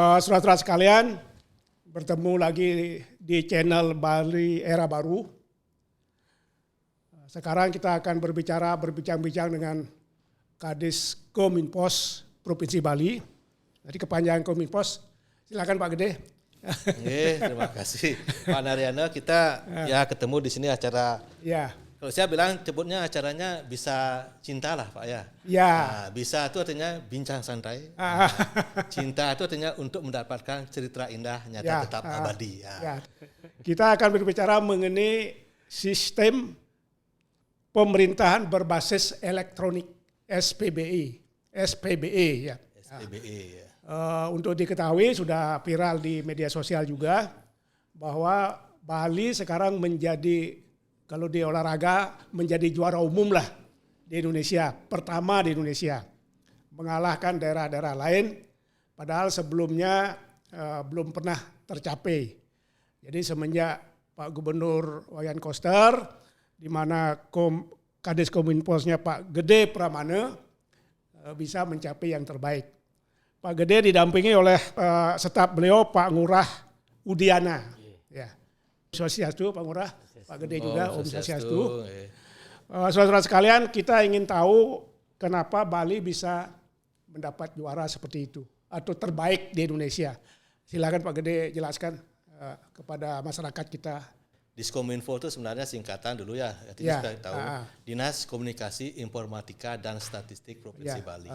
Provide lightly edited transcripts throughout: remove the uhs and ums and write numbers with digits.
Saudara-saudara sekalian, bertemu lagi di channel Bali Era Baru. Sekarang kita akan berbincang-bincang dengan Kadis Kominfos Provinsi Bali. Jadi kepanjangan Kominfos, silakan Pak Gede. Terima kasih Pak Naryana. Kita ketemu di sini acara. Ya. Kalau saya bilang sebutnya acaranya Bisa Cinta lah Pak ya. Ya. Nah, bisa itu artinya bincang santai. Cinta itu artinya untuk mendapatkan cerita indah nyata tetap abadi. Ya. Kita akan berbicara mengenai sistem pemerintahan berbasis elektronik SPBE ya. SPBE ya. Untuk diketahui sudah viral di media sosial juga bahwa Bali sekarang menjadi, kalau di olahraga, menjadi juara umum lah di Indonesia, pertama di Indonesia, mengalahkan daerah-daerah lain, padahal sebelumnya belum pernah tercapai. Jadi semenjak Pak Gubernur Wayan Koster, di mana Kadis Kominfosnya Pak Gede Pramana bisa mencapai yang terbaik. Pak Gede didampingi oleh staf beliau Pak Ngurah Udiana. Ya. Swastiastu Pak Ngurah, Pak Gede juga Om Swastiastu. Saudara-saudara sekalian, kita ingin tahu kenapa Bali bisa mendapat juara seperti itu atau terbaik di Indonesia. Silakan Pak Gede jelaskan kepada masyarakat kita. Diskominfo itu sebenarnya singkatan dulu ya, artinya sudah tahu. Dinas Komunikasi Informatika dan Statistik Provinsi Bali.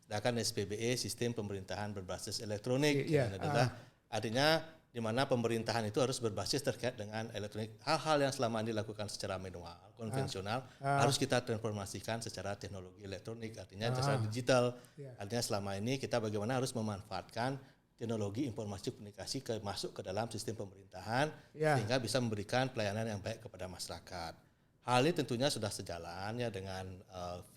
Sedangkan SPBE, Sistem Pemerintahan Berbasis Elektronik, adalah artinya di mana pemerintahan itu harus berbasis terkait dengan elektronik. Hal-hal yang selama ini dilakukan secara manual, konvensional, harus kita transformasikan secara teknologi elektronik, artinya secara digital. Artinya selama ini kita bagaimana harus memanfaatkan teknologi informasi komunikasi masuk ke dalam sistem pemerintahan sehingga bisa memberikan pelayanan yang baik kepada masyarakat. Hal ini tentunya sudah sejalan ya dengan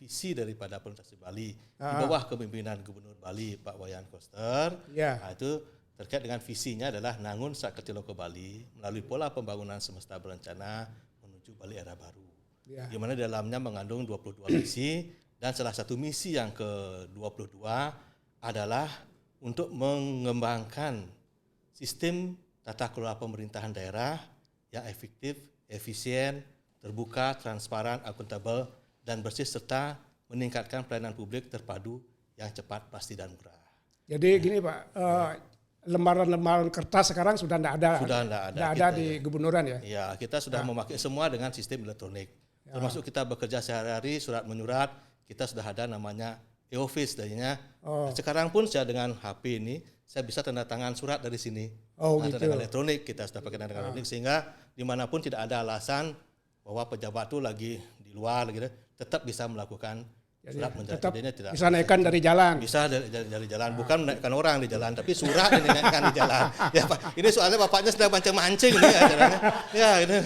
visi daripada pemerintah Bali di bawah kepemimpinan Gubernur Bali Pak Wayan Koster. Nah, itu terkait dengan visinya adalah Nangun Saketilo ke Bali melalui pola pembangunan semesta berencana menuju Bali Era Baru. Di mana dalamnya mengandung 22 misi dan salah satu misi yang ke-22 adalah untuk mengembangkan sistem tata kelola pemerintahan daerah yang efektif, efisien, terbuka, transparan, akuntabel, dan bersih serta meningkatkan pelayanan publik terpadu yang cepat, pasti, dan murah. Jadi gini Pak, lembaran-lembaran kertas sekarang sudah tidak ada. Sudah tidak ada di gubernuran ya? Ya, kita sudah memakai semua dengan sistem elektronik. Termasuk kita bekerja sehari-hari, surat menyurat, kita sudah ada namanya e-office darinya. Sekarang pun saya dengan HP ini, saya bisa tanda tangan surat dari sini. Tanda tangan elektronik, kita sudah pakai tanda tangan elektronik, sehingga dimanapun tidak ada alasan bahwa pejabat itu lagi di luar gitu, tetap bisa melakukan surat tetap tidak bisa naikkan dari jalan. Bisa dari jalan, bukan menaikkan orang di jalan, tapi surat yang dinaikkan di jalan. Ya Pak, ini soalnya bapaknya sedang mancing-mancing ini acaranya. Ya gitu.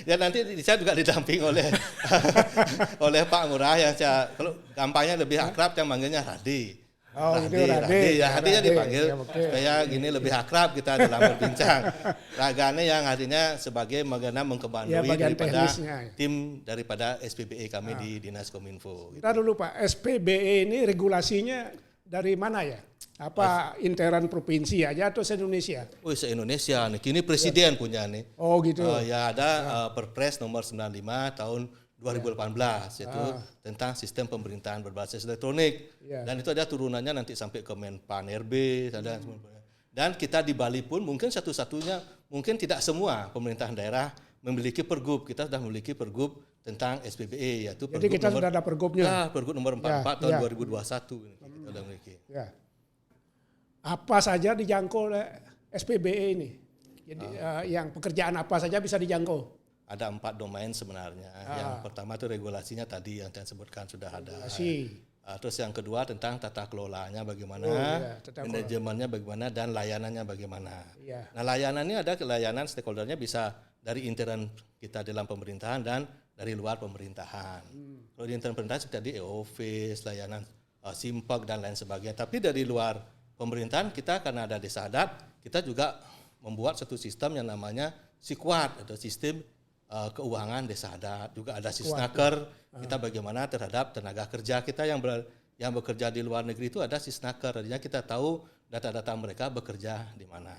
Ya nanti saya juga didamping oleh Pak Ngurah yang saya, kalau gampangnya lebih akrab yang manggilnya Radi. Radinya dipanggil supaya gini lebih akrab kita dalam berbincang. Ragane yang artinya sebagai bagaimana mengkembangkan daripada tim daripada SPBE kami di Dinas Kominfo. Kita dulu Pak, SPBE ini regulasinya dari mana ya? Apa interan provinsi aja atau se-Indonesia? Oh, se-Indonesia nih. Kini presiden punya nih. Oh gitu. Ya ada Perpres nomor 95 tahun 2018 yaitu tentang sistem pemerintahan berbasis elektronik. Dan itu ada turunannya nanti sampai ke Menpan RB dan kita di Bali pun mungkin satu-satunya, mungkin tidak semua pemerintahan daerah memiliki pergub. Kita sudah memiliki pergub tentang SPBE yaitu jadi kita sudah ada pergubnya. Ya, pergub nomor 44 tahun 2021 ini kita sudah memiliki. Apa saja dijangkau oleh SPBE ini? Jadi yang pekerjaan apa saja bisa dijangkau? Ada 4 domain sebenarnya. Yang pertama itu regulasinya tadi yang saya sebutkan sudah ada. Terus yang kedua tentang tata kelolanya bagaimana, manajemennya bagaimana, dan layanannya bagaimana. Nah layanannya ada layanan stakeholdernya bisa dari intern kita dalam pemerintahan dan dari luar pemerintahan. Kalau di intern pemerintahan seperti e-office, layanan simpek dan lain sebagainya. Tapi dari luar pemerintahan kita karena ada desa adat, kita juga membuat satu sistem yang namanya Sikwat atau sistem keuangan desa adat. Juga ada Sisnaker, kita bagaimana terhadap tenaga kerja kita yang yang bekerja di luar negeri itu ada Sysnaker, artinya kita tahu data-data mereka bekerja di mana.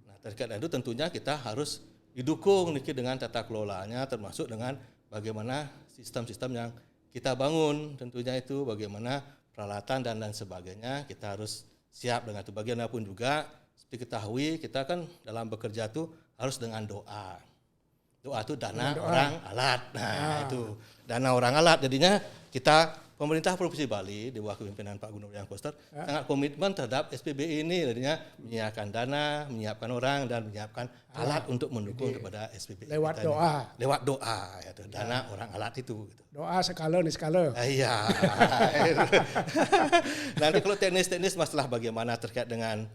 Nah, terkait itu tentunya kita harus didukung dengan tata kelolanya, termasuk dengan bagaimana sistem-sistem yang kita bangun, tentunya itu bagaimana peralatan dan sebagainya, kita harus siap dengan itu. Bagaimanapun juga, seperti ketahui kita kan dalam bekerja itu harus dengan doa. Doa itu dana orang alat. Nah, itu dana orang alat. Jadinya kita pemerintah Provinsi Bali di bawah kepemimpinan Pak Gubernur Yang Koster sangat komitmen terhadap SPBE ini, jadinya menyiapkan dana, menyiapkan orang dan menyiapkan alat untuk mendukung kepada SPBE. Lewat doa. Lewat doa, ya, dana orang alat itu. Gitu. Doa sekala niskala. Iya. Nanti kalau teknis-teknis masalah bagaimana terkait dengan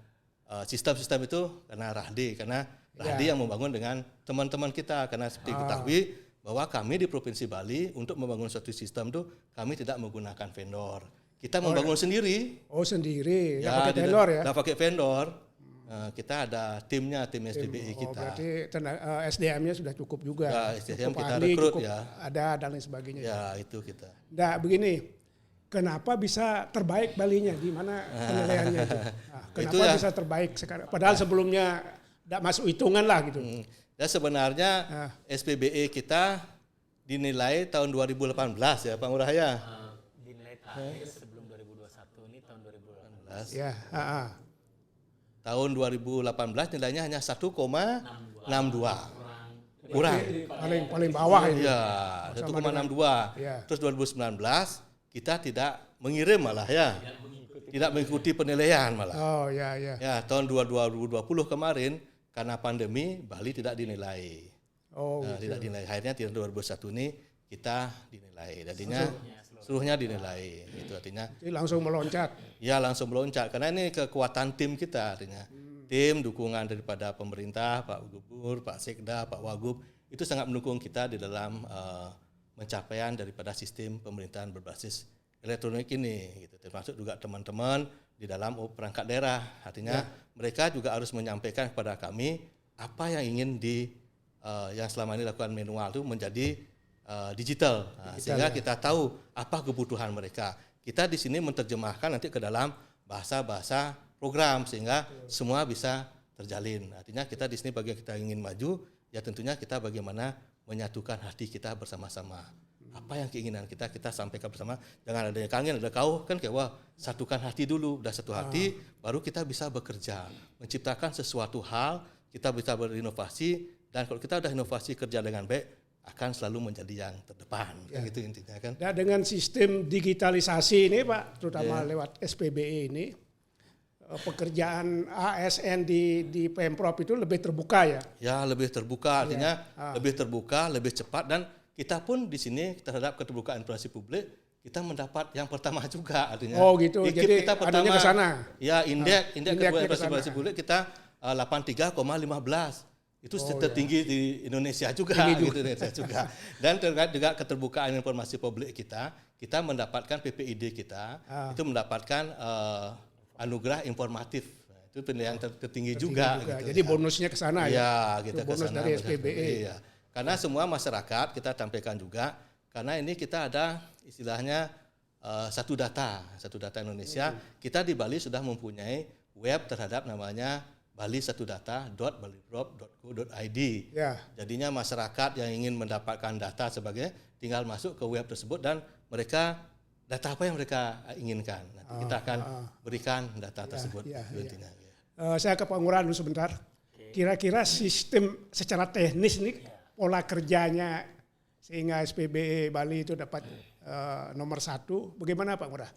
sistem-sistem itu karena Rahdi yang membangun dengan teman-teman kita, karena seperti ketahui bahwa kami di Provinsi Bali untuk membangun suatu sistem itu kami tidak menggunakan vendor. Kita membangun sendiri. Oh sendiri, nggak pakai vendor ya? Nggak pakai vendor. Kita ada tim SPBE kita. Berarti SDM-nya sudah cukup juga. Ya, SDM cukup kita ahli, rekrut cukup ya. Ada dan lain sebagainya. Ya itu kita. Nah begini, kenapa bisa terbaik Balinya? Di mana penilaiannya itu? Nah, kenapa bisa terbaik sekarang? Padahal sebelumnya tidak masuk hitungan lah gitu. Ya sebenarnya SPBE kita dinilai tahun 2018 ya Pak Ngurah ya. Dinilai terakhir sebelum 2021 ini tahun 2018. Ya. Tahun 2018 nilainya hanya 1,62. Kurang. Paling bawah ini. Iya, 1,62. Ya. Terus 2019 kita tidak mengirim malah ya. Tidak mengikuti penilaian malah. Oh ya. Ya, tahun 2020 kemarin karena pandemi Bali tidak dinilai. Oh. Tidak dinilai. Akhirnya tahun 2021 ini kita dinilai. Jadinya seluruhnya dinilai. Itu artinya Jadi langsung meloncat. ya langsung meloncat karena ini kekuatan tim kita artinya. Tim dukungan daripada pemerintah, Pak Gubernur, Pak Sekda, Pak Wagub itu sangat mendukung kita di dalam pencapaian daripada sistem pemerintahan berbasis elektronik ini gitu. Termasuk juga teman-teman di dalam perangkat daerah. Artinya mereka juga harus menyampaikan kepada kami apa yang ingin yang selama ini dilakukan manual itu menjadi digital. Sehingga kita tahu apa kebutuhan mereka. Kita di sini menerjemahkan nanti ke dalam bahasa-bahasa program sehingga semua bisa terjalin. Artinya kita di sini bagi kita ingin maju, ya tentunya kita bagaimana menyatukan hati kita bersama-sama. Apa yang keinginan kita sampaikan bersama. Jangan ada yang kangen, ada kau kan kayak wah satukan hati dulu, udah satu hati baru kita bisa bekerja, menciptakan sesuatu hal, kita bisa berinovasi dan kalau kita udah inovasi kerja dengan baik akan selalu menjadi yang terdepan. Gitu intinya kan. Dan dengan sistem digitalisasi ini Pak, terutama lewat SPBE ini, pekerjaan ASN di Pemprov itu lebih terbuka ya? Ya lebih terbuka, artinya lebih terbuka, lebih cepat dan kita pun di sini terhadap keterbukaan informasi publik kita mendapat yang pertama juga artinya. Oh gitu, jadi kita pertama ke sana. Ya indeks keterbukaan informasi publik kita 83,15. Itu tertinggi di Indonesia juga, gitu Indonesia juga. Dan terkait juga keterbukaan informasi publik kita mendapatkan PPID kita itu mendapatkan anugerah informatif. Nah, itu penilaian tertinggi juga. Gitu, jadi bonusnya ke sana ya. Kita ke bonus sana dari SPBE. Ya. Karena semua masyarakat kita sampaikan juga karena ini kita ada istilahnya satu data Indonesia. Kita di Bali sudah mempunyai web terhadap namanya bali1data.baliprop.co.id. Ya. Jadinya masyarakat yang ingin mendapatkan data sebagai tinggal masuk ke web tersebut dan mereka data apa yang mereka inginkan. Nanti kita akan berikan data tersebut. Saya ke Pak Ngurah dulu sebentar. Kira-kira sistem secara teknis ini pola kerjanya sehingga SPBE Bali itu dapat nomor 1. Bagaimana Pak Ngurah?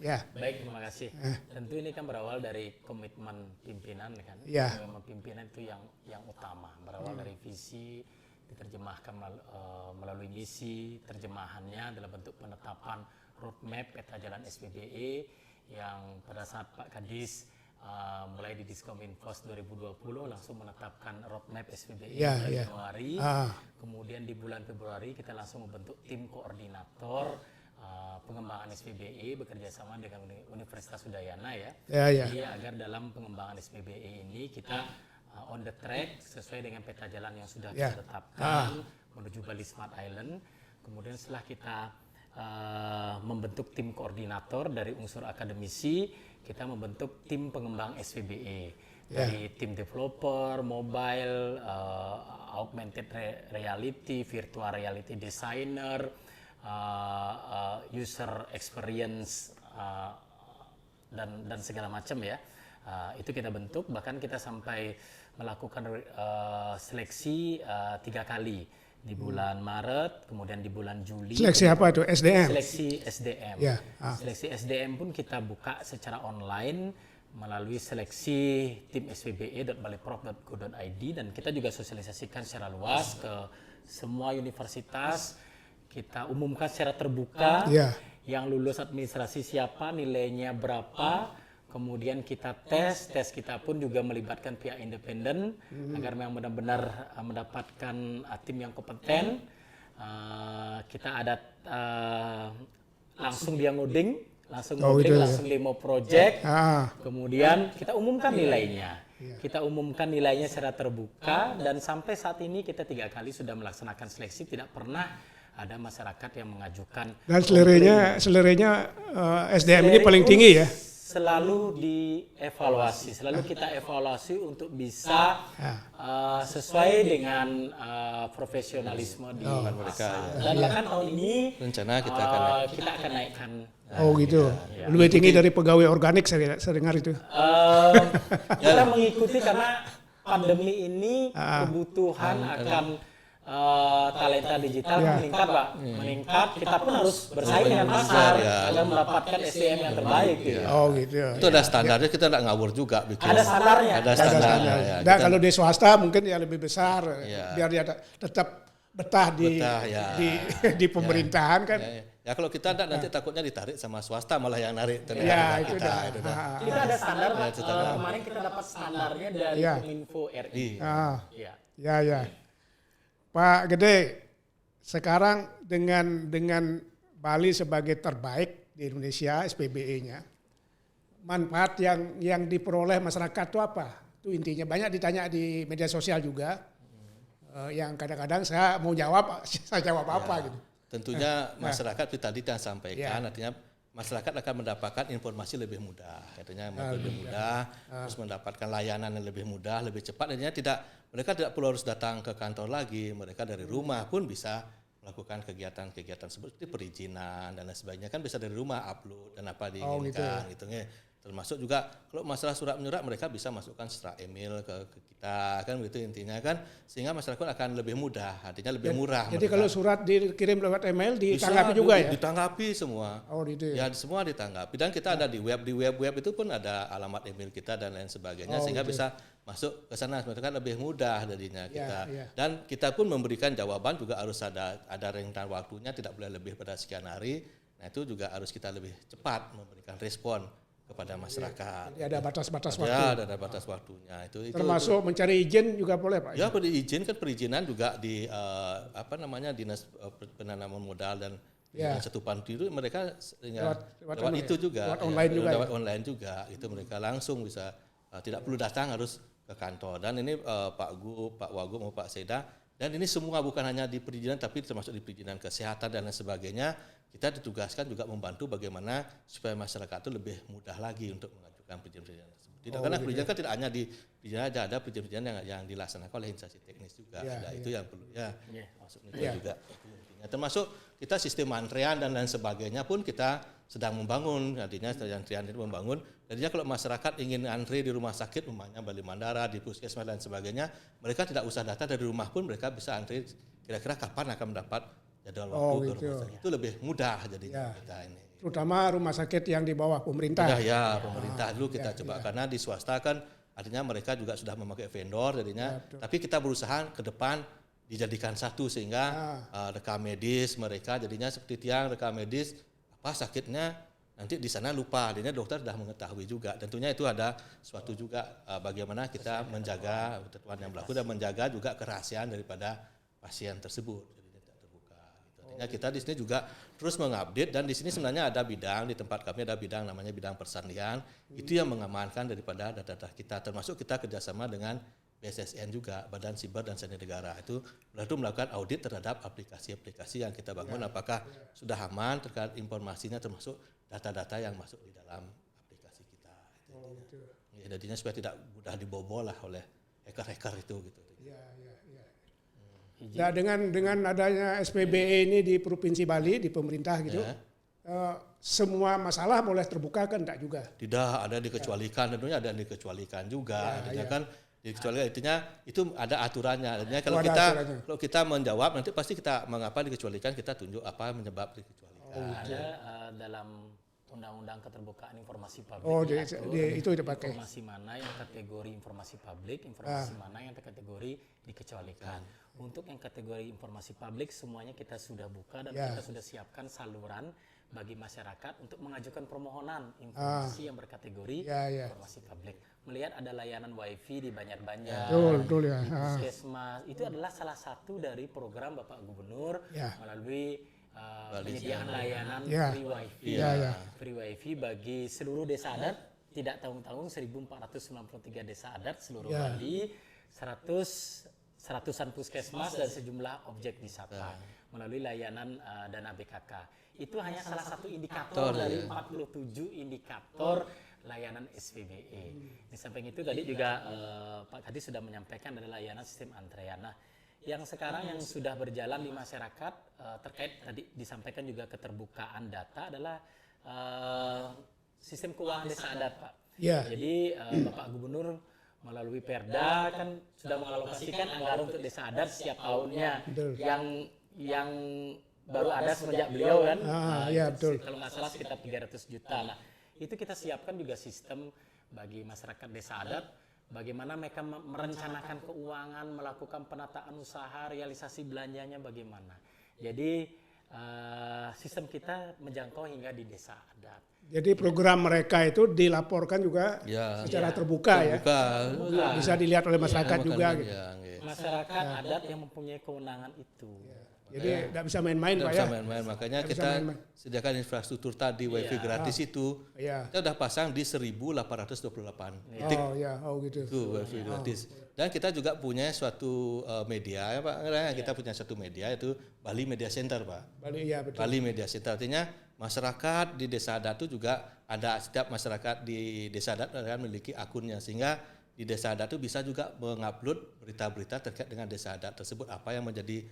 Ya. Baik, terima kasih. Tentu ini kan berawal dari komitmen pimpinan kan. Komitmen pimpinan itu yang utama. Berawal dari visi, diterjemahkan melalui misi, terjemahannya dalam bentuk penetapan roadmap peta jalan SPBE yang pada saat Pak Kadis mulai di Diskominfos 2020 langsung menetapkan roadmap SPBE Januari. Kemudian di bulan Februari kita langsung membentuk tim koordinator pengembangan SPBE bekerjasama dengan Universitas Udayana Jadi agar dalam pengembangan SPBE ini kita on the track sesuai dengan peta jalan yang sudah kita tetapkan menuju Bali Smart Island. Kemudian setelah kita membentuk tim koordinator dari unsur akademisi, kita membentuk tim pengembang SPBE dari tim developer, mobile, augmented reality, virtual reality designer, user experience dan segala macam ya. Itu kita bentuk, bahkan kita sampai melakukan seleksi 3 kali. Di bulan Maret, kemudian di bulan Juli. Seleksi apa itu? SDM? Seleksi SDM. Seleksi SDM pun kita buka secara online melalui seleksi tim spbe.baliprov.go.id, dan kita juga sosialisasikan secara luas ke semua universitas. Kita umumkan secara terbuka yang lulus administrasi siapa, nilainya berapa. Kemudian kita tes kita pun juga melibatkan pihak independen agar memang benar-benar mendapatkan tim yang kompeten. Kita ada langsung dia ngoding, langsung demo project. Kemudian kita umumkan nilainya. Kita umumkan nilainya secara terbuka, dan sampai saat ini kita 3 kali sudah melaksanakan seleksi, tidak pernah ada masyarakat yang mengajukan. Dan selerenya SDM ini paling tinggi ya? Selalu dievaluasi, selalu kita evaluasi untuk bisa sesuai dengan profesionalisme di mereka. Dan bahkan tahun ini rencana kita akan naikkan. Oh gitu, lebih tinggi dari pegawai organik saya dengar itu. Kita mengikuti karena pandemi ini kebutuhan akan talenta digital meningkat, Pak. Meningkat, kita pun harus bersaing dengan pasar agar mendapatkan SDM yang terbaik. Oh gitu. Itu ada standarnya, kita tidak ngawur juga bikin. Ada standarnya. Ada standarnya. Nah, kalau di swasta mungkin ya lebih besar, biar dia tetap betah di pemerintahan kan. Ya kalau kita tidak, nanti takutnya ditarik sama swasta malah yang narik. Itu kita ada standar, Pak. Kemarin kita dapat standarnya dari Kominfo RI. Ya. Pak Gede, sekarang dengan Bali sebagai terbaik di Indonesia SPBE-nya, manfaat yang diperoleh masyarakat itu apa? Itu intinya, banyak ditanya di media sosial juga, yang kadang-kadang saya mau jawab, saya jawab apa gitu. Tentunya masyarakat tadi yang sampaikan, artinya masyarakat akan mendapatkan informasi lebih mudah, katanya lebih mudah, terus mendapatkan layanan yang lebih mudah, lebih cepat, artinya mereka tidak perlu harus datang ke kantor lagi, mereka dari rumah pun bisa melakukan kegiatan-kegiatan seperti perizinan dan lain sebagainya, kan bisa dari rumah upload dan apa diinginkan gitu ya. Termasuk juga kalau masalah surat menyurat, mereka bisa masukkan secara email ke kita, kan begitu intinya kan, sehingga masyarakat akan lebih mudah, artinya lebih murah. Jadi kalau surat dikirim lewat email ditanggapi juga ya? Ditanggapi semua. Oh gitu ya. Semua ditanggapi, dan kita ada di web itu pun ada alamat email kita dan lain sebagainya, sehingga bisa masuk ke sana, kan lebih mudah jadinya kita. Dan kita pun memberikan jawaban juga harus ada rentang waktunya, tidak boleh lebih pada sekian hari. Nah itu juga harus kita lebih cepat memberikan respon kepada masyarakat. Jadi ada batas-batas waktu. Ya, ada batas waktunya. Itu termasuk mencari izin juga boleh, Pak? Ya, perizinan juga di Dinas Penanaman Modal dan Dinas Setupan itu mereka lewat itu juga. Lewat online juga. Lewat online juga. Itu mereka langsung bisa, tidak perlu datang harus ke kantor. Dan ini Pak Wagub maupun Pak Seda, dan ini semua bukan hanya di perizinan tapi termasuk di perizinan kesehatan dan lain sebagainya. Kita ditugaskan juga membantu bagaimana supaya masyarakat itu lebih mudah lagi untuk mengajukan perizinan tersebut. Karena perizinan kan tidak hanya di perizinan aja, ada perizinan yang dilaksanakan oleh instansi teknis juga. Itu yang perlu masuk juga. Termasuk kita sistem antrean dan lain sebagainya pun kita sedang membangun. Artinya antrean itu membangun. Jadinya kalau masyarakat ingin antri di rumah sakit, umpamanya Bali Mandara, di puskesmas dan sebagainya, mereka tidak usah datang dari rumah pun mereka bisa antri kira-kira kapan akan mendapat jadwal waktu ke rumah sakit. Itu lebih mudah jadinya kita ini. Terutama rumah sakit yang di bawah pemerintah. Pemerintah dulu kita coba, karena di swasta kan artinya mereka juga sudah memakai vendor jadinya. Tapi kita berusaha ke depan dijadikan satu, sehingga rekam medis mereka jadinya seperti tiang rekam medis apa sakitnya nanti di sana lupa, jadinya dokter sudah mengetahui juga. Tentunya itu ada suatu juga bagaimana kita menjaga ketentuan yang berlaku dan menjaga juga kerahasiaan daripada pasien tersebut. Kita di sini juga terus mengupdate, dan di sini sebenarnya ada bidang, di tempat kami ada bidang namanya bidang persalinan. Itu yang mengamankan daripada data-data kita, termasuk kita kerjasama dengan BSSN juga, Badan Siber dan Sandi Negara itu melakukan audit terhadap aplikasi-aplikasi yang kita bangun, apakah sudah aman terkait informasinya termasuk data-data yang masuk di dalam aplikasi kita. Ya, jadinya supaya tidak mudah dibobol lah oleh hacker-hacker itu gitu. Nah, dengan adanya SPBE ini di Provinsi Bali, di pemerintah gitu, semua masalah boleh terbuka kan enggak juga? Tidak, ada dikecualikan, tentunya ada dikecualikan juga. Kan dikecualikan artinya itu ada aturannya. Artinya kalau kita menjawab nanti pasti kita mengapa dikecualikan, kita tunjuk apa menyebab dikecualikan. Ada dalam Undang-Undang Keterbukaan Informasi Publik. Itu dipakai. Informasi mana yang kategori informasi publik, informasi mana yang kategori dikecualikan. Untuk yang kategori informasi publik semuanya kita sudah buka dan kita sudah siapkan saluran bagi masyarakat untuk mengajukan permohonan informasi yang berkategori informasi publik. Melihat ada layanan wifi di Banjar-Banjar, betul, di Puskesmas, itu adalah salah satu dari program Bapak Gubernur melalui penyediaan layanan free wifi. Free wifi bagi seluruh desa adat, tidak tanggung-tanggung 1.493 desa adat seluruh Bali, 100-an puskesmas dan sejumlah objek wisata melalui layanan dana BKK. Itu hanya salah satu indikator dari 47 indikator layanan SPBE. Di samping itu tadi juga Pak Kadis sudah menyampaikan ada layanan sistem antrean. Nah, yang sekarang yang sudah berjalan di masyarakat terkait tadi disampaikan juga keterbukaan data adalah sistem keuangan desa adat, Pak. Jadi Bapak Gubernur melalui Perda kan sudah mengalokasikan anggaran untuk desa adat setiap tahunnya yang baru ada semenjak beliau kan. Kalau nggak salah sekitar 300 juta. Nah, itu kita siapkan juga sistem bagi masyarakat desa adat bagaimana mereka merencanakan keuangan, melakukan penataan usaha, realisasi belanjanya bagaimana. Jadi sistem kita menjangkau hingga di desa adat. Jadi program mereka itu dilaporkan juga secara terbuka. Bisa dilihat oleh masyarakat juga. Gitu. Masyarakat adat yang mempunyai kewenangan itu. Jadi tidak bisa main-main, Pak ya. Bisa main-main. Makanya kita sediakan infrastruktur tadi wifi gratis itu. Kita sudah pasang di 1.828 titik. Gitu. Itu wifi gratis. Dan kita juga punya suatu media ya Pak. Kita punya satu media itu Bali Media Center, Pak. Bali Media Center artinya masyarakat di desa adat itu juga ada, setiap masyarakat di desa adat akan memiliki akunnya sehingga di desa adat itu bisa juga mengupload berita-berita terkait dengan desa adat tersebut, apa yang menjadi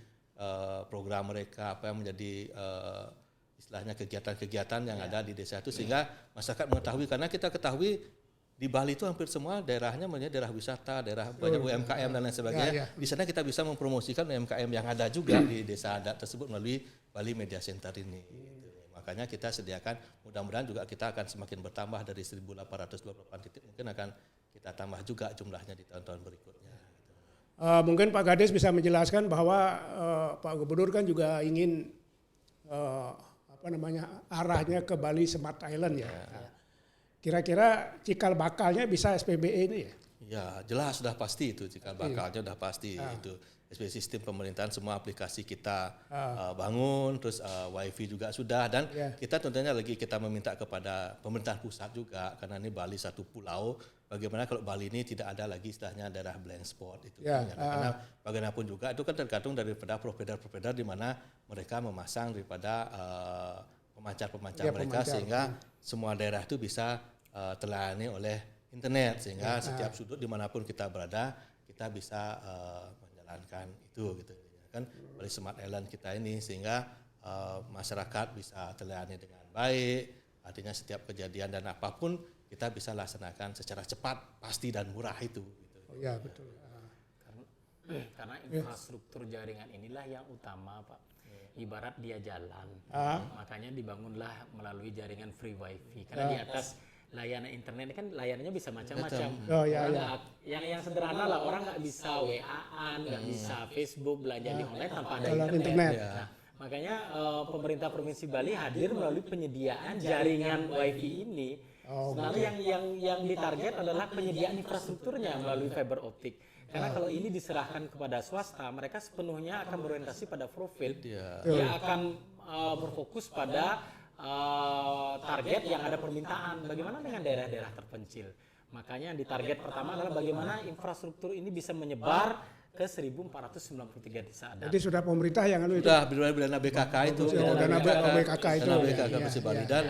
program mereka, apa yang menjadi istilahnya kegiatan-kegiatan yang ada di desa itu sehingga masyarakat mengetahui, karena kita ketahui di Bali itu hampir semua daerahnya menjadi daerah wisata, daerah banyak UMKM dan lain sebagainya. Di sana kita bisa mempromosikan UMKM yang ada juga di desa adat tersebut melalui Bali Media Center ini. Makanya kita sediakan, mudah-mudahan juga kita akan semakin bertambah dari 1.828 titik, mungkin akan kita tambah juga jumlahnya di tahun-tahun berikutnya. Mungkin Pak Kadis bisa menjelaskan bahwa Pak Gubernur kan juga ingin arahnya ke Bali Smart Island ya. Kira-kira cikal bakalnya bisa SPBE ini ya? Ya jelas sudah pasti itu cikal bakalnya sudah pasti itu. SPBE sistem pemerintahan semua aplikasi kita bangun, terus wifi juga sudah, dan kita tentunya lagi kita meminta kepada pemerintah pusat juga karena ini Bali satu pulau. Bagaimana kalau Bali ini tidak ada lagi istilahnya daerah blank spot itu. Karena bagaimanapun juga itu kan tergantung daripada provider-provider di mana mereka memasang daripada pemancar-pemancar mereka sehingga semua daerah itu bisa terlayani oleh internet sehingga setiap sudut dimanapun kita berada kita bisa menjalankan itu gitu kan Bali Smart Island kita ini sehingga masyarakat bisa terlayani dengan baik, artinya setiap kejadian dan apapun kita bisa laksanakan secara cepat, pasti dan murah itu. Gitu. Betul. Karena infrastruktur jaringan inilah yang utama, Pak. Ibarat dia jalan, makanya dibangunlah melalui jaringan free wifi. Karena di atas layanan internet ini kan layanannya bisa macam-macam. Yang sederhana lah, orang nggak bisa WA-an, nggak bisa Facebook, belanja di online tanpa ada internet. Makanya pemerintah Provinsi Bali hadir melalui penyediaan jaringan wifi ini. Sebenarnya yang ditarget adalah penyediaan infrastrukturnya melalui fiber optik. Karena kalau ini diserahkan kepada swasta, mereka sepenuhnya akan berorientasi pada profil. Dia akan berfokus pada target yang ada permintaan. Bagaimana dengan daerah-daerah terpencil? Makanya yang ditarget pertama adalah bagaimana infrastruktur ini bisa menyebar ke 1.493 desa adat. Jadi sudah pemerintah yang itu. Sudah dana BKK itu. Dana BKK itu. Dana BKK Persib Bali. Dan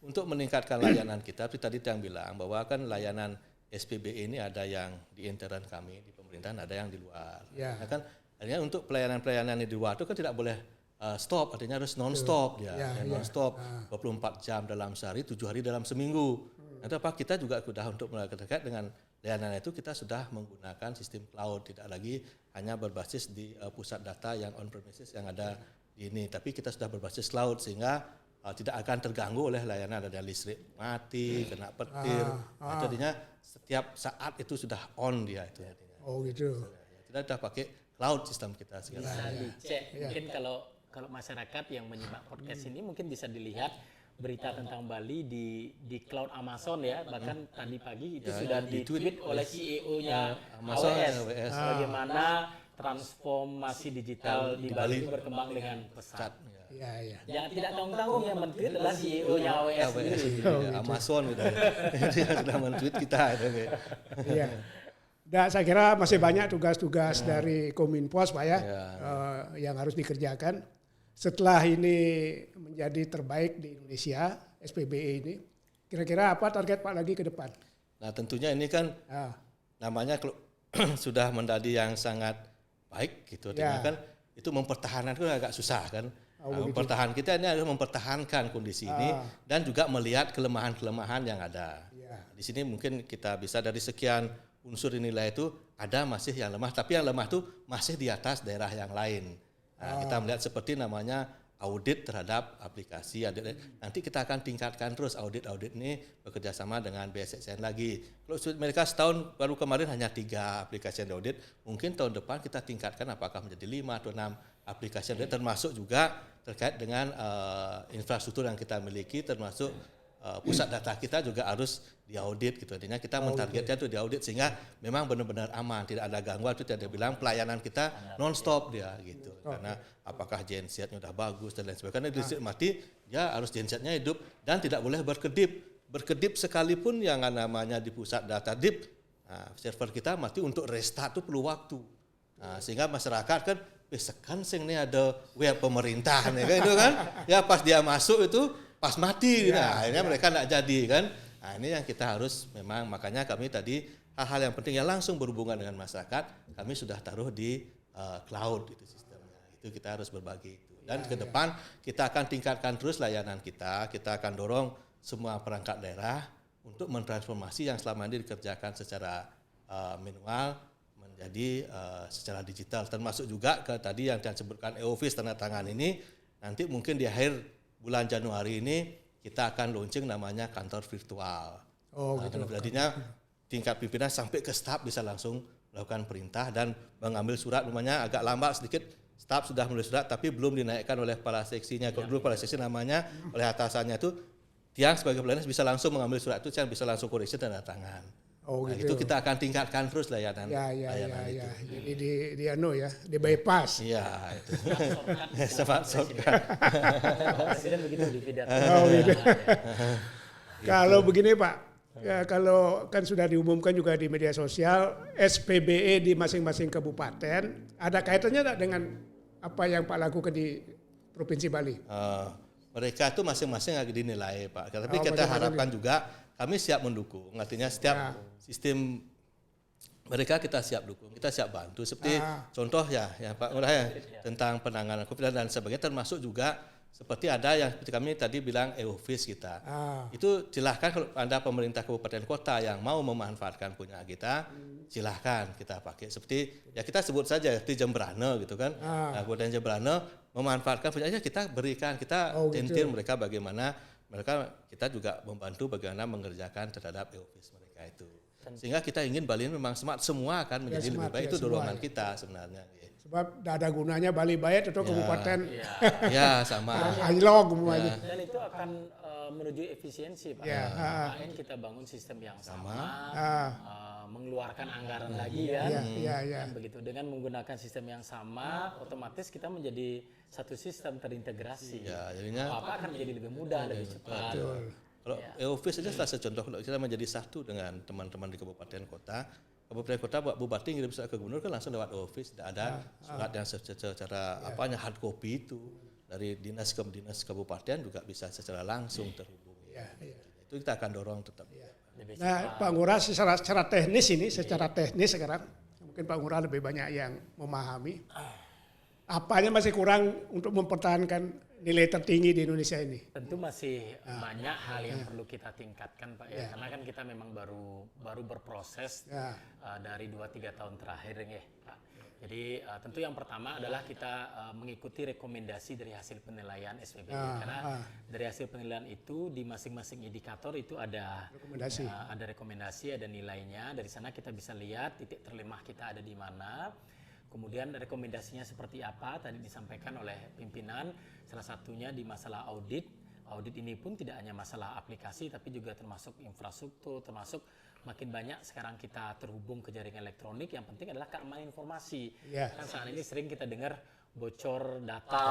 untuk meningkatkan layanan kita, tadi yang bilang bahwa kan layanan SPBE ini ada yang di intern kami di pemerintahan, ada yang di luar. Ya. Nah, kan artinya untuk pelayanan di luar itu kan tidak boleh stop, artinya harus non-stop non-stop 24 jam dalam sehari, 7 hari dalam seminggu. Nanti kita juga sudah untuk terkait dengan layanan itu kita sudah menggunakan sistem cloud, tidak lagi hanya berbasis di pusat data yang on premises yang ada di ini, tapi kita sudah berbasis cloud sehingga tidak akan terganggu oleh layanan, ada listrik mati, kena petir. Jadinya setiap saat itu sudah on dia itu. Oh gitu. Kita sudah pakai cloud sistem kita sekarang. Bisa dicek. Mungkin kalau masyarakat yang menyimak podcast ini mungkin bisa dilihat berita tentang Bali di cloud Amazon ya, bahkan tadi pagi itu sudah di-tweet oleh CEO-nya AWS. Bagaimana transformasi digital di Bali itu berkembang dengan pesat. Yang tidak tanggung-tanggung yang men-tweet adalah CEO-nya AWS. Amazon gitu. Dia sudah men-tweet kita. Iya. Dan saya kira masih banyak tugas-tugas dari Kominfos Pak ya, yang harus dikerjakan. Setelah ini menjadi terbaik di Indonesia, SPBE ini, kira-kira apa target Pak lagi ke depan? Nah tentunya ini kan namanya sudah menjadi yang sangat baik gitu. Kan itu mempertahankan itu agak susah kan. Mempertahankan kita ini adalah mempertahankan kondisi ini dan juga melihat kelemahan-kelemahan yang ada. Di sini mungkin kita bisa dari sekian unsur nilai itu ada masih yang lemah, tapi yang lemah itu masih di atas daerah yang lain. Nah, kita melihat seperti namanya audit terhadap aplikasi. Nanti kita akan tingkatkan terus audit ini bekerja sama dengan BSSN lagi. Kalau mereka setahun baru kemarin hanya 3 aplikasi yang diaudit, mungkin tahun depan kita tingkatkan apakah menjadi 5 atau 6 aplikasi yang diaudit, termasuk juga terkait dengan infrastruktur yang kita miliki, termasuk pusat data kita juga harus diaudit gitu. Artinya kita mentargetnya itu diaudit sehingga memang benar-benar aman, tidak ada gangguan. Itu tidak bilang pelayanan kita non-stop dia gitu. Karena apakah gensetnya udah bagus dan lain sebagainya. Karena listrik mati, dia harus gensetnya hidup dan tidak boleh berkedip. Berkedip sekalipun yang namanya di pusat data DIP, server kita mati, untuk restart itu perlu waktu. Sehingga masyarakat kan sekan sing ini ada web pemerintah nih kan itu kan. Ya pas dia masuk itu pas mati, akhirnya mereka tidak jadi kan. Nah ini yang kita harus memang, makanya kami tadi hal-hal yang penting yang langsung berhubungan dengan masyarakat kami sudah taruh di cloud itu sistemnya. Itu kita harus berbagi itu. Dan ke depan kita akan tingkatkan terus layanan kita akan dorong semua perangkat daerah untuk mentransformasi yang selama ini dikerjakan secara manual menjadi secara digital, termasuk juga ke tadi yang disebutkan e-office tanda tangan ini. Nanti mungkin di akhir bulan Januari ini kita akan launching namanya kantor virtual. Gitu. Jadinya tingkat pimpinan sampai ke staf bisa langsung melakukan perintah dan mengambil surat. Namanya agak lambat sedikit, staf sudah menulis surat tapi belum dinaikkan oleh kepala seksinya. Kalau dulu kepala seksi namanya oleh atasannya itu, tiang sebagai pelayanan bisa langsung mengambil surat itu, yang bisa langsung koreksi tanda tangan. Gitu. Itu kita akan tingkatkan terus layanan. Layanan itu. Jadi di bypass. Iya, itu. Sempat shortcut. Presiden begitu di pidato. Gitu. Kalau begini Pak, kalau kan sudah diumumkan juga di media sosial, SPBE di masing-masing kabupaten, ada kaitannya tidak dengan apa yang Pak lakukan di Provinsi Bali? Mereka itu masing-masing lagi dinilai Pak. Tapi kita harapkan juga kami siap mendukung. Artinya setiap sistem mereka kita siap dukung, kita siap bantu. Seperti contoh ya Pak Ngurah ya, tentang penanganan COVID dan sebagainya, termasuk juga seperti ada yang seperti kami tadi bilang e-office kita. Itu silahkan kalau Anda pemerintah kabupaten kota yang mau memanfaatkan punya kita, silahkan kita pakai. Seperti ya kita sebut saja seperti Jembrane gitu kan. Kabupaten Jembrane memanfaatkan punya kita berikan, kita tentir mereka bagaimana kita juga membantu bagaimana mengerjakan terhadap e-office mereka itu. Sehingga kita ingin Bali memang smart, semua akan menjadi lebih baik. Itu dorongan kita sebenarnya. Sebab tidak ada gunanya Bali Bayat atau kabupaten sama Anjlog semuanya. Dan itu akan menuju efisiensi Pak. Makanya kita bangun sistem yang sama, mengeluarkan anggaran lagi kan. Begitu, dengan menggunakan sistem yang sama, otomatis kita menjadi satu sistem terintegrasi. Jadinya apa akan menjadi lebih mudah, lebih cepat. Kalau e-office saja salah satu contoh, kalau kita menjadi satu dengan teman-teman di kabupaten kota buat bupati ngirim surat ke gubernur kan langsung lewat office, tidak ada surat yang secara hard copy itu dari dinas ke dinas kabupaten juga bisa secara langsung terhubung. Itu kita akan dorong tetap. Nah, Pak Ngurah secara teknis sekarang mungkin Pak Ngurah lebih banyak yang memahami. Apanya masih kurang untuk mempertahankan nilai tertinggi di Indonesia ini? Tentu masih banyak hal yang perlu kita tingkatkan, Pak, ya. Karena kan kita memang baru berproses dari 2-3 tahun terakhir ya, Pak. Jadi tentu yang pertama adalah kita mengikuti rekomendasi dari hasil penilaian SPBE. Karena dari hasil penilaian itu di masing-masing indikator itu ada rekomendasi, ada nilainya. Dari sana kita bisa lihat titik terlemah kita ada di mana. Kemudian rekomendasinya seperti apa tadi disampaikan oleh pimpinan, salah satunya di masalah audit. Audit ini pun tidak hanya masalah aplikasi tapi juga termasuk infrastruktur, termasuk makin banyak sekarang kita terhubung ke jaringan elektronik, yang penting adalah keamanan informasi. Kan saat ini sering kita dengar bocor data,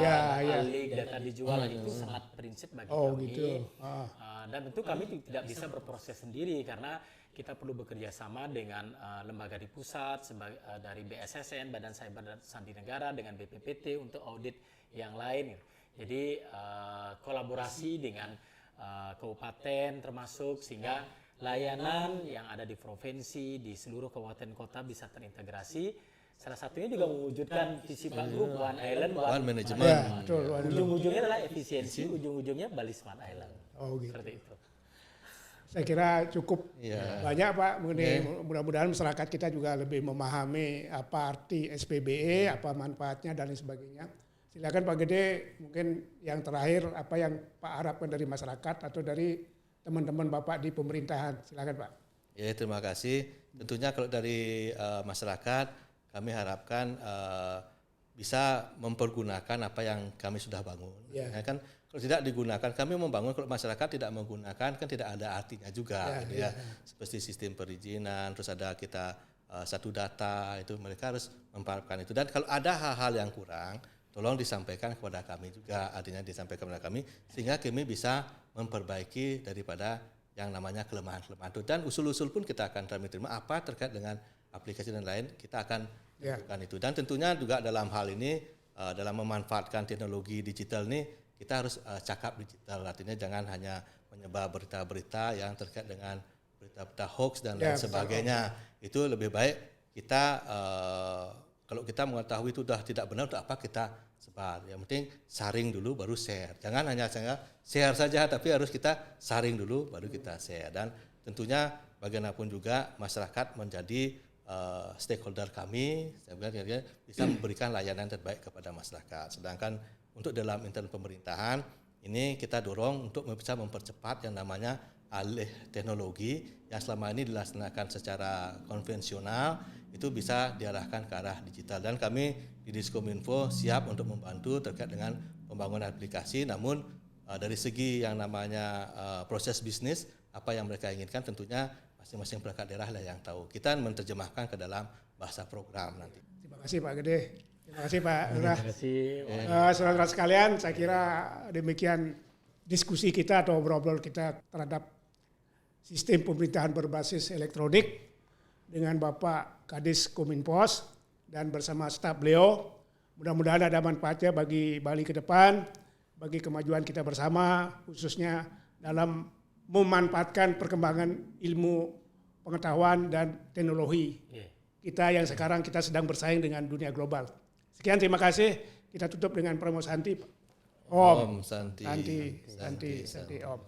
data dijual, itu sangat prinsip bagi kami. Gitu. Dan tentu kami tidak bisa berproses sendiri karena kita perlu bekerja sama dengan lembaga di pusat, dari BSSN, Badan Cyber dan Sandi Negara, dengan BPPT untuk audit yang lain. Jadi kolaborasi dengan kabupaten termasuk, sehingga layanan yang ada di provinsi, di seluruh kabupaten kota bisa terintegrasi. Salah satunya juga mewujudkan visi Pak Group, One Island, One Management. Ujung-ujungnya adalah efisiensi, ujung-ujungnya Bali Smart Island. Gitu. Seperti itu. Saya kira cukup banyak, Pak. Mudah-mudahan masyarakat kita juga lebih memahami apa arti SPBE, apa manfaatnya dan lain sebagainya. Silakan Pak Gede, mungkin yang terakhir apa yang Pak harapkan dari masyarakat atau dari teman-teman Bapak di pemerintahan. Silakan Pak. Ya, terima kasih. Tentunya kalau dari masyarakat, kami harapkan bisa mempergunakan apa yang kami sudah bangun. Ya kan, kalau tidak digunakan, kami membangun, kalau masyarakat tidak menggunakan kan tidak ada artinya juga. Seperti sistem perizinan, terus ada kita satu data, itu mereka harus memanfaatkan itu. Dan kalau ada hal-hal yang kurang, tolong disampaikan kepada kami juga, artinya disampaikan kepada kami, sehingga kami bisa memperbaiki daripada yang namanya kelemahan-kelemahan itu. Dan usul-usul pun kita akan kami terima, apa terkait dengan aplikasi dan lain, kita akan lakukan itu. Dan tentunya juga dalam hal ini, dalam memanfaatkan teknologi digital ini, kita harus cakap digital, artinya jangan hanya menyebar berita-berita yang terkait dengan berita-berita hoax dan lain sebagainya. Itu lebih baik kita, kalau kita mengetahui itu sudah tidak benar, untuk apa kita sebar. Yang penting saring dulu baru share. Jangan hanya share saja, tapi harus kita saring dulu baru kita share. Dan tentunya bagaimanapun juga masyarakat menjadi stakeholder kami, saya bilang bisa memberikan layanan terbaik kepada masyarakat. Sedangkan untuk dalam internal pemerintahan ini kita dorong untuk bisa mempercepat yang namanya alih teknologi yang selama ini dilaksanakan secara konvensional, itu bisa diarahkan ke arah digital. Dan kami di Diskominfo siap untuk membantu terkait dengan pembangunan aplikasi, namun dari segi yang namanya proses bisnis, apa yang mereka inginkan tentunya masing-masing perangkat daerah lah yang tahu. Kita menerjemahkan ke dalam bahasa program nanti. Terima kasih Pak Gede. Terima kasih Pak Lurah. Terima kasih. Saudara sekalian, saya kira demikian diskusi kita atau obrol kita terhadap sistem pemerintahan berbasis elektronik dengan Bapak Kadis Kominfos dan bersama staf beliau. Mudah-mudahan ada manfaatnya bagi Bali ke depan, bagi kemajuan kita bersama, khususnya dalam memanfaatkan perkembangan ilmu pengetahuan dan teknologi kita yang sekarang kita sedang bersaing dengan dunia global. Sekian, terima kasih. Kita tutup dengan promo Santi. Om Santi. Om.